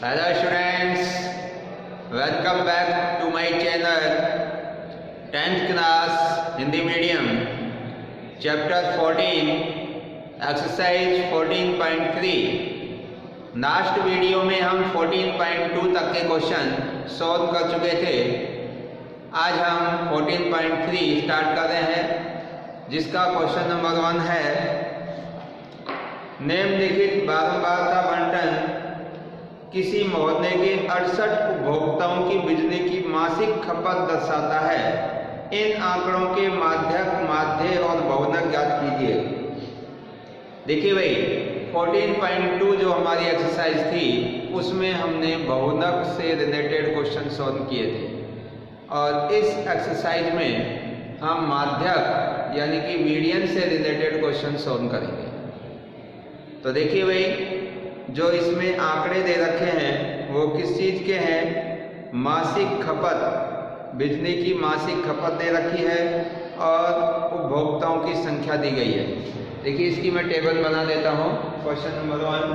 Hello students, welcome back to my channel 10th class Hindi medium chapter 14 exercise 14.3। Last video में हम 14.2 तक के question solve कर चुके थे। आज हम 14.3 स्टार्ट कर रहे हैं, जिसका क्वेश्चन नंबर 1 है निम्नलिखित बारंबारता बंटन किसी मोहल्ले के 68 उपभोक्ताओं की बिजली की मासिक खपत दर्शाता है। इन आंकड़ों के माध्यक, माध्य और बहुनक ज्ञात कीजिए। देखिए भाई, 14.2 जो हमारी एक्सरसाइज थी उसमें हमने बहुनक से रिलेटेड क्वेश्चन सॉल्व किए थे, और इस एक्सरसाइज में हम माध्यक यानी कि मीडियन से रिलेटेड क्वेश्चन सॉल्व करेंगे। तो देखिए भाई, जो इसमें आंकड़े दे रखे हैं वो किस चीज़ के हैं? मासिक खपत, बिजली की मासिक खपत दे रखी है और उपभोक्ताओं की संख्या दी गई है। देखिए, इसकी मैं टेबल बना देता हूँ। क्वेश्चन नंबर 1,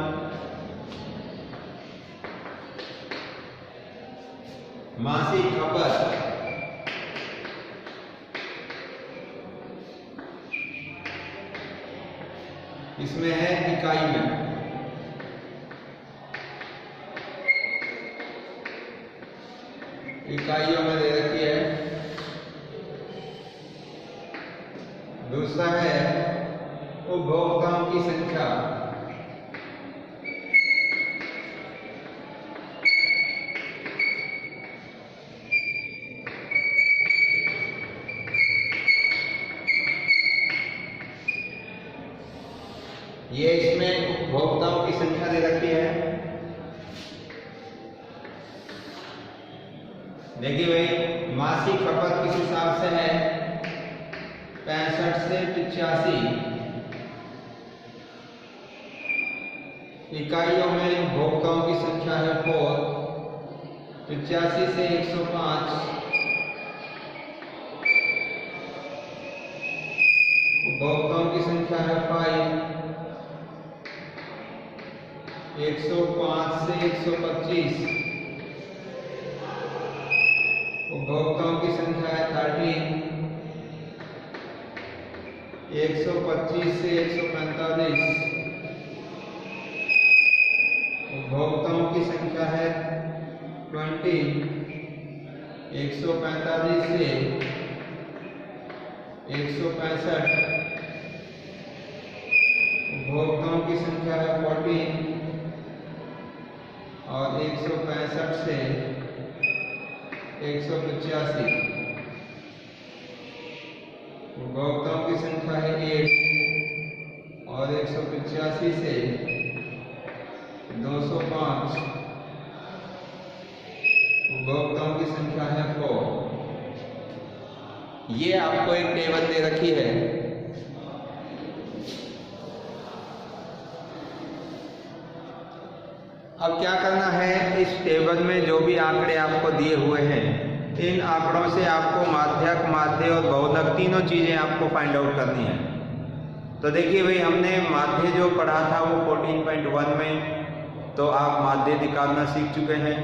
मासिक खपत। इसमें है इकाई में, इकाइयों में दे रखी है। दूसरा है उपभोक्ताओं की संख्या, ये इसमें उपभोक्ताओं की संख्या दे रखी है। देखिए भाई, मासिक खपत किस हिसाब से है? 65 से 85। इकाइयों में उपभोक्ताओं की संख्या है 4, 85 से 105। उपभोक्ताओं की संख्या है 5, 105 से 125। उपभोक्ताओं की संख्या है 13, 125 से 145। उपभोक्ताओं की संख्या है 20, 145 से 165। उपभोक्ताओं की संख्या है 14 और 165 से 185। उपभोक्ताओं की संख्या है 1 और 185 से 205। उपभोक्ताओं की संख्या है 4। ये आपको एक टेबल दे रखी है। अब क्या करना है, इस टेबल में जो भी आंकड़े आपको दिए हुए हैं, इन आंकड़ों से आपको माध्यक, माध्य और बहुनक तीनों चीज़ें आपको फाइंड आउट करनी है। तो देखिए भाई, हमने माध्य जो पढ़ा था वो 14.1 में, तो आप माध्य निकालना सीख चुके हैं।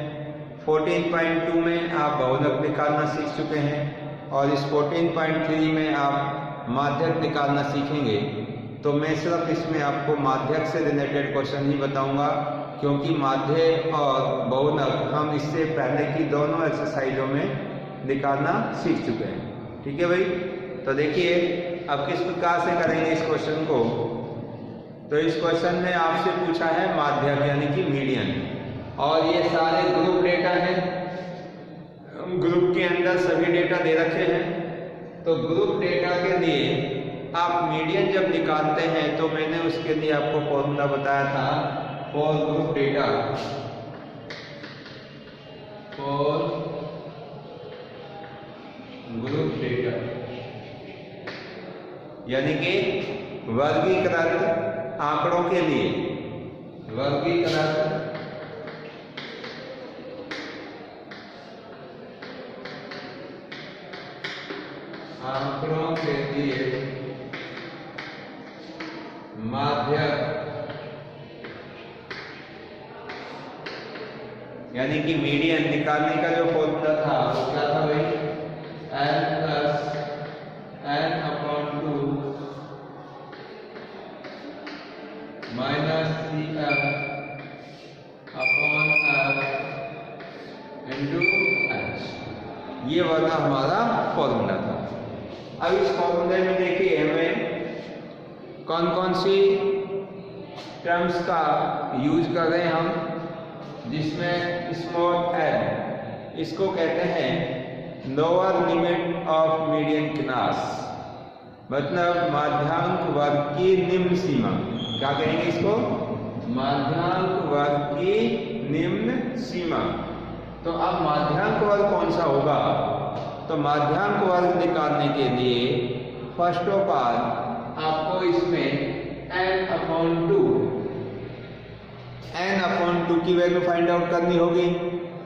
14.2 में आप बहुनक निकालना सीख चुके हैं, और इस 14.3 में आप माध्यक निकालना सीखेंगे। तो मैं सिर्फ इसमें आपको माध्यक से रिलेटेड क्वेश्चन ही बताऊंगा, क्योंकि माध्य और बहुनक हम इससे पहले की दोनों एक्सरसाइजों में निकालना सीख चुके हैं। ठीक है भाई, तो देखिए अब किस प्रकार से करेंगे इस क्वेश्चन को। तो इस क्वेश्चन में आपसे पूछा है माध्यक यानी कि मीडियन, और ये सारे ग्रुप डेटा हैं। ग्रुप के अंदर सभी डेटा दे रखे हैं। तो ग्रुप डेटा के लिए आप मीडियन जब निकालते हैं, तो मैंने उसके लिए आपको फॉर्मूला बताया था, for group data, for group data यानी कि वर्गीकृत आंकड़ों के लिए, वर्गीकृत आंकड़ों के लिए माध्यक यानी कि मीडियन निकालने का जो फॉर्मूला था वो क्या था भाई, n plus n upon 2 minus CF upon F into H, ये वाला हमारा फॉर्मूला था। अब इस फॉर्मूले में देखिए हमें कौन कौन सी टर्म्स का यूज कर रहे हैं हम, जिसमें स्मॉल n इसको कहते हैं lower limit of median class, मतलब माध्यांक वर्ग की निम्न सीमा। क्या कहेंगे इसको, माध्यांक वर्ग की निम्न सीमा। तो अब माध्यांक वर्ग कौन सा होगा, तो माध्यांक वर्ग निकालने के लिए फर्स्ट ऑफ ऑल आपको इसमें n/2 की वैल्यू फाइंड आउट करनी होगी,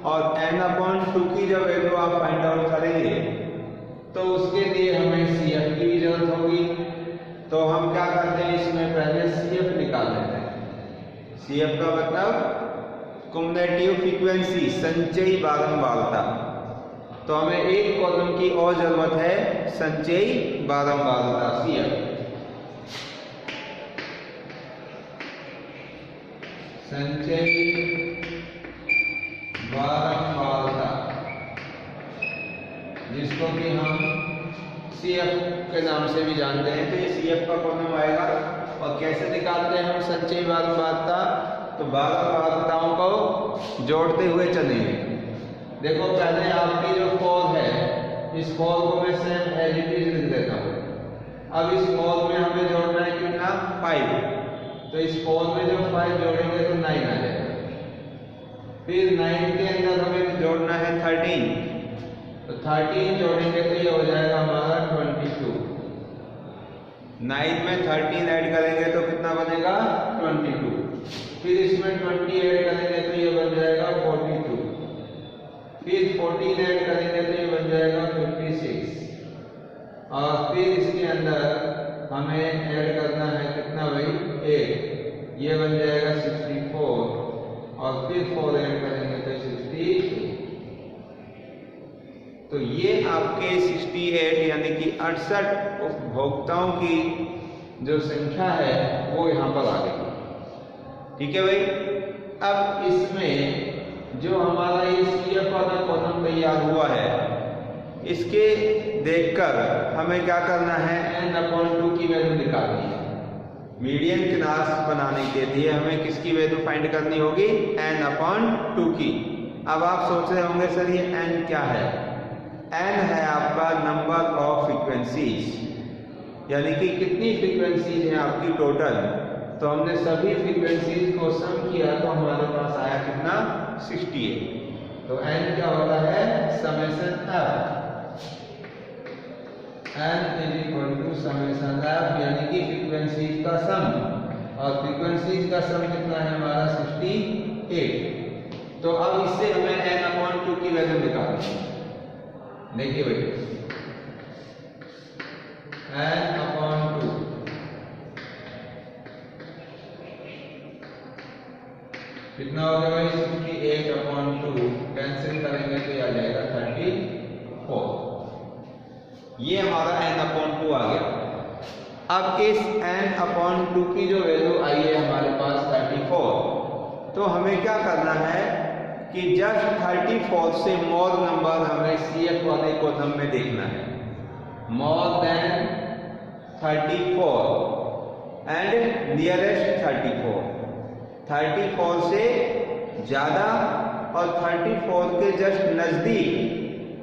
और n/2 की जब वैल्यू आप फाइंड आउट करेंगे तो उसके लिए हमें CF की भी जरूरत होगी। तो हम क्या करते हैं, इसमें पहले CF निकाल लेते हैं। CF का मतलब कुमुलेटिव फ्रीक्वेंसी, संचयी बारंबारता। तो हमें एक कॉलम की और जरूरत है, संचयी बारंबारता CF। संचयी बारंबारता, जिसको कि हम CF के नाम से भी जानते हैं। तो ये CF का कॉलम आएगा। और कैसे निकालते हैं हम संचयी बारंबारता, तो बारंबारताओं को जोड़ते हुए चलेंगे। देखो पहले आपकी जो फॉर है, इस फॉर को मैं सेम एज इट इज लिख देता हूँ। अब इस फॉर में हमें जोड़ना है कितना, 5। तो इस 4 में जब 5 जोड़ेंगे तो 9 आ जाएगा। फिर 9 के अंदर हमें जोड़ना है 13, तो 13 जोड़ेंगे तो ये हो जाएगा हमारा 22। 9 में 13 ऐड करेंगे तो कितना बनेगा, 22। फिर इसमें 20 ऐड करेंगे तो ये बन जाएगा 42। फिर 14 ऐड करेंगे तो ये बन जाएगा 56। और फिर इसके अंदर हमें ऐड करना है कितना भाई, 8, ये बन जाएगा 64। और फिर 4 ऐड करेंगे तो 68। तो ये आपके 68 यानी कि 68 उपभोक्ताओं की जो संख्या है वो यहाँ पर आ गई। ठीक है भाई। अब इसमें जो हमारा ये CF वाला कॉलम तैयार हुआ है, इसके देखकर हमें क्या करना है, n/2 की वैल्यू निकालनी है। मीडियन क्लास बनाने के लिए हमें किसकी वैल्यू फाइंड करनी होगी, n/2 की। अब आप सोच रहे होंगे सर ये n क्या है, n है आपका नंबर ऑफ फ्रीक्वेंसीज, यानी कि कितनी फ्रीक्वेंसीज हैं आपकी टोटल। तो हमने सभी फ्रीक्वेंसीज को सम किया तो हमारे पास आया कितना, 68। तो n क्या होता है, summation f, n = summation f, यानी कि फ्रीक्वेंसीज का सम। और फ्रीक्वेंसीज का सम कितना है हमारा, 68। तो अब इससे हमें n/2 की वैल्यू निकालनी है। देखिए भाई, n/2 कितना हो गया भाई, 68/2 कैंसिल करेंगे तो ये आ जाएगा 34। ये हमारा n/2 आ गया। अब इस n/2 की जो वैल्यू आई है हमारे पास 34, तो हमें क्या करना है कि जस्ट 34 से मोर नंबर हमें CF वाले कॉलम में देखना है। More than 34 and nearest 34। 34 से ज्यादा और 34 के जस्ट नजदीक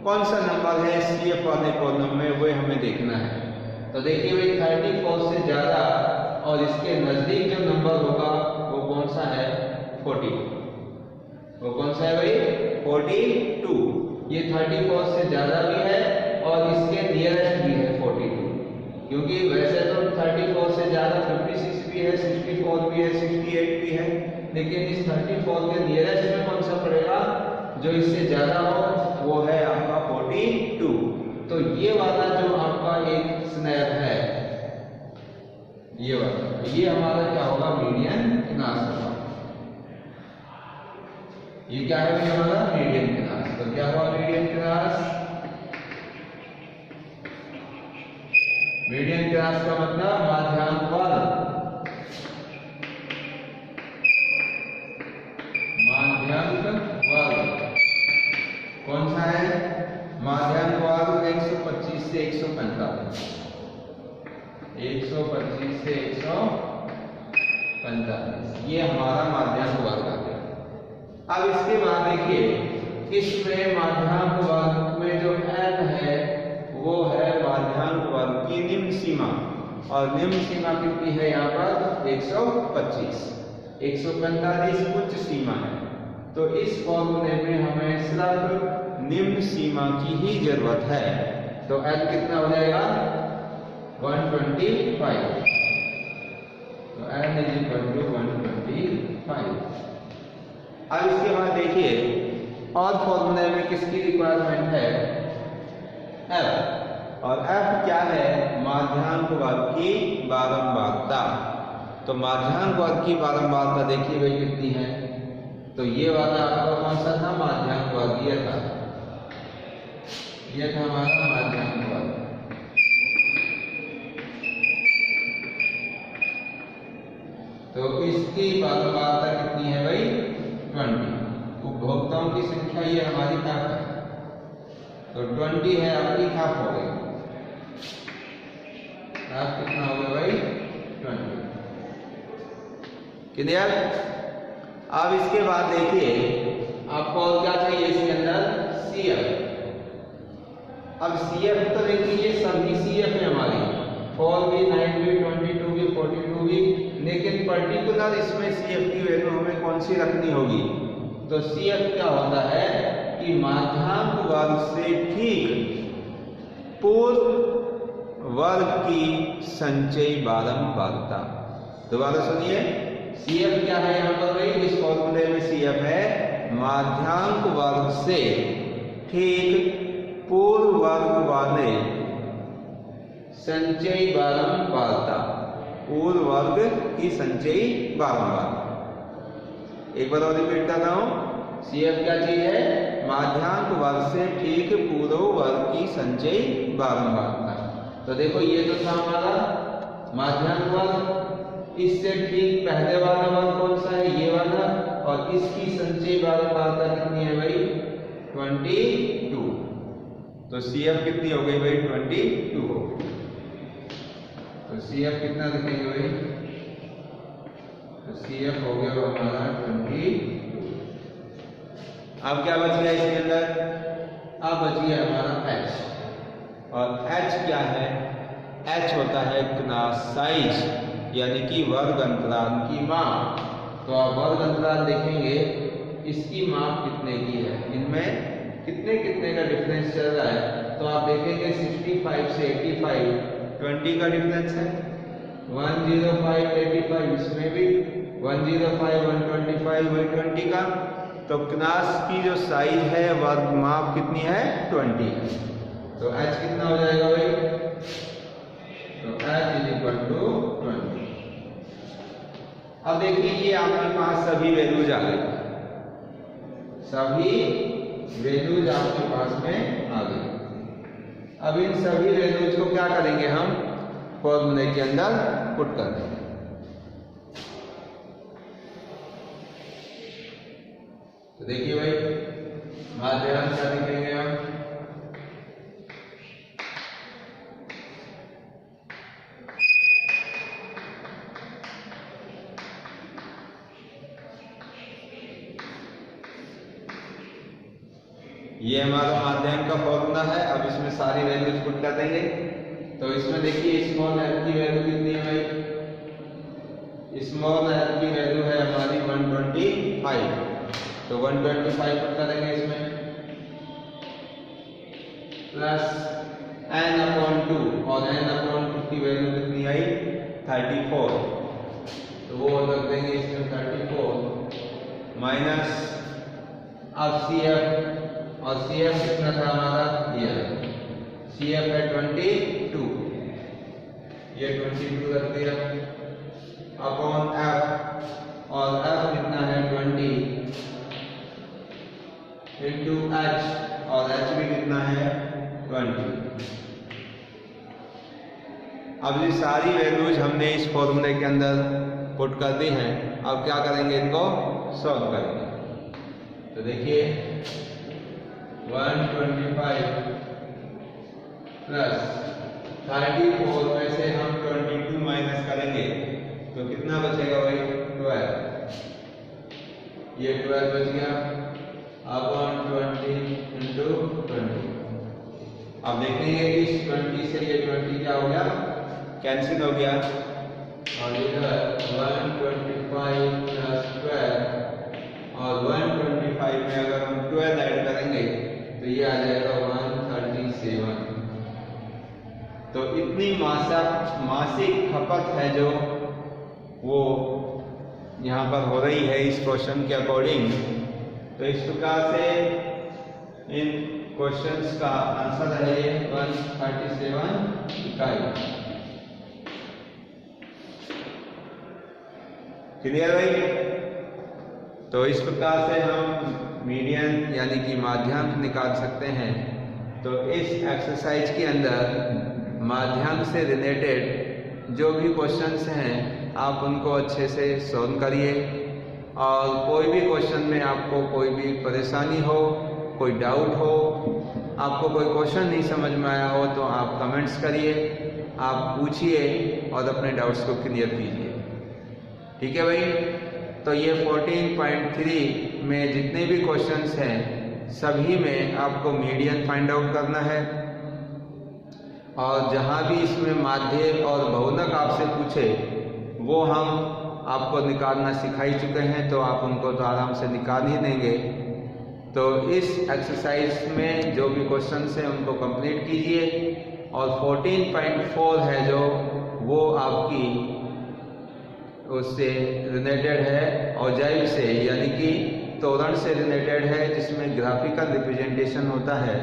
कौन सा नंबर है CF वाले कॉलम में, वो हमें देखना है। तो देखिए भाई, 34 से ज्यादा और इसके नजदीक जो नंबर होगा वो कौन सा है, 42। वो कौन सा है भाई, 42। ये 34 से ज्यादा भी है और इसके नियरेस्ट भी है 42। क्योंकि वैसे तो 34 से ज्यादा 56 भी है, 64 भी है, 68 भी है, लेकिन इस 34 के नियरेस्ट में कौन सा पड़ेगा, जो इससे ज्यादा हो वो है आपका 42। तो ये वाला जो आपका एक स्नैप है, ये वाला, ये हमारा क्या होगा, मीडियन क्लास होगा। ये क्या है भाई हमारा मीडियन क्लास। तो क्या हुआ मीडियन क्लास? मीडियन क्लास का मतलब माध्यांक वर्ग, माध्यांक वर्ग कौन सा है? माध्यांक वर्ग 125 से 145, 125 से 145, ये हमारा माध्यांक वर्ग आ गया। अब इसके बाद देखिए इसमें माध्यांक वर्ग में जो n है वो है माध्यांक वर्ग की निम्न सीमा, और निम्न सीमा कितनी है यहाँ पर? 125, 145 उच्च सीमा है। तो इस फॉर्मूले में हमें सिर्फ निम्न सीमा की ही जरूरत है। तो n कितना हो जाएगा? 125। तो n = 125। अब इसके बाद देखिए और फॉर्मूले में किसकी रिक्वायरमेंट है? f। और f क्या है? माध्यांक वर्ग की बारंबारता। तो माध्यांक वर्ग की बारंबारता देखिए भाई कितनी है? तो ये वाला आपका कौन सा था? माध्यांक वर्ग ये था, ये था हमारा माध्यांक वर्ग। तो इसकी बारंबारता कितनी है भाई? 20। उपभोक्ताओं की संख्या ये हमारी क्या है? तो 20 है, अपनी हाफ हो गई। हाफ कितना हो गया भाई? 20। क्लियर? अब इसके बाद देखिए आपको और क्या चाहिए इसके अंदर? CF। अब CF तो देखिए ये सभी CF है हमारी, 4B, 9B, 22B, 42B, लेकिन पर्टिकुलर इसमें CF की वैल्यू हमें कौन सी रखनी होगी? तो CF क्या होता है कि माध्यांक वर्ग से ठीक पूर्व वर्ग की संचयी बारंबारता। दोबारा सुनिए, CF क्या है यहाँ पर भाई? इस फॉर्मूले में CF है माध्यांक वर्ग से ठीक पूर्व वर्ग वाले संचयी बारंबारता, पूर्व वर्ग की संचयी बारंबारता। एक बार और रिपीट कर रहा हूं, CF क्या चीज है? माध्यांक वर्ग से ठीक पूर्व वर्ग की संचयी बारंबारता। तो देखो ये तो था हमारा माध्यांक वर्ग, इससे ठीक पहले वाला वर्ग कौन सा है? ये वाला। और इसकी संचयी बारंबारता कितनी है भाई? 22। तो CF कितनी हो गई भाई? 22 हो गई। तो CF कितना लिखेंगे भाई? तो CF हो गया हमारा 22। अब क्या बच गया इसके अंदर? अब बच गया हमारा H। और H क्या है? H होता है क्लास साइज, यानी कि वर्ग अंतराल की माप। तो आप वर्ग अंतराल देखेंगे, इसकी माप कितने की है, इनमें कितने कितने का डिफरेंस चल रहा है। तो आप देखेंगे 65 से 85 20 का डिफरेंस है, 105 85 इसमें भी 105 125 वही 20 का। तो क्लास की जो साइज है वर्ग माप कितनी है? 20 है। तो H कितना हो जाएगा भाई? तो H = 20। अब देखिए ये आपके पास सभी वैल्यूज आ गई, सभी वैल्यूज आपके पास में आ गई। अब इन सभी वैल्यूज को क्या करेंगे? हम फॉर्मूले के अंदर पुट कर देंगे। तो देखिए भाई माध्यांक क्या लिखेंगे हम? ये हमारा माध्यांक का फॉर्मूला है। अब इसमें सारी वैल्यूज पुट कर देंगे। तो इसमें देखिए स्मॉल l की वैल्यू कितनी है भाई? स्मॉल l की वैल्यू है हमारी 125। तो 125 पुट करेंगे इसमें, प्लस n/2, और n/2 की वैल्यू कितनी आई? 34। तो वो रख देंगे इसमें 34 माइनस अब CF, और CF कितना था हमारा? ये CF है 22, ये 22 रख दिया अपॉन F, और F कितना है? 20। इंटू एच, और एच भी कितना है 20। अब ये सारी वैल्यूज हमने इस फॉर्मूले के अंदर पुट कर दी हैं। अब क्या करेंगे, इनको सॉल्व करेंगे। तो देखिए 125 प्लस 34 में से हम 22 माइनस करेंगे तो कितना बचेगा भाई, 12। ये 12 बच गया। अब 120 इंटू 20। अब देखेंगे कि इस 20 से ये 20 क्या हो गया, कैंसिल हो गया, और इधर 125 प्लस 12, और 125 में अगर हम 12 ऐड करेंगे तो ये आ जाएगा 137। तो इतनी मासिक खपत है जो वो यहाँ पर हो रही है इस क्वेश्चन के अकॉर्डिंग। तो इस प्रकार से इन क्वेश्चंस का आंसर है 137 इकाई। क्लियर भाई? तो इस प्रकार से हम मीडियन यानी कि माध्यांक निकाल सकते हैं। तो इस एक्सरसाइज के अंदर माध्यांक से रिलेटेड जो भी क्वेश्चंस हैं आप उनको अच्छे से सॉल्व करिए, और कोई भी क्वेश्चन में आपको कोई भी परेशानी हो, कोई डाउट हो, आपको कोई क्वेश्चन नहीं समझ में आया हो तो आप कमेंट्स करिए, आप पूछिए और अपने डाउट्स को क्लियर कीजिए। ठीक है भाई? तो ये 14.3 में जितने भी क्वेश्चंस हैं सभी में आपको मीडियन फाइंड आउट करना है, और जहाँ भी इसमें माध्य और बहुनक आपसे पूछे वो हम आपको निकालना सिखा ही चुके हैं, तो आप उनको तो आराम से निकाल ही देंगे। तो इस एक्सरसाइज में जो भी क्वेश्चंस हैं उनको कंप्लीट कीजिए, और 14.4 है जो वो आपकी उससे रिलेटेड है, औजाइब से यानी कि तोरण से रिलेटेड है, जिसमें ग्राफिकल रिप्रेजेंटेशन होता है,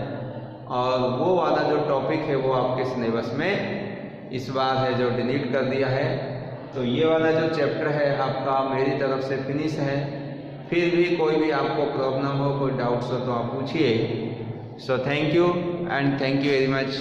और वो वाला जो टॉपिक है वो आपके सिलेबस में इस बार है जो डिलीट कर दिया है। तो ये वाला जो चैप्टर है आपका मेरी तरफ से फिनिश है। फिर भी कोई भी आपको प्रॉब्लम हो, कोई डाउट्स हो तो आप पूछिए। So thank you and thank you very much.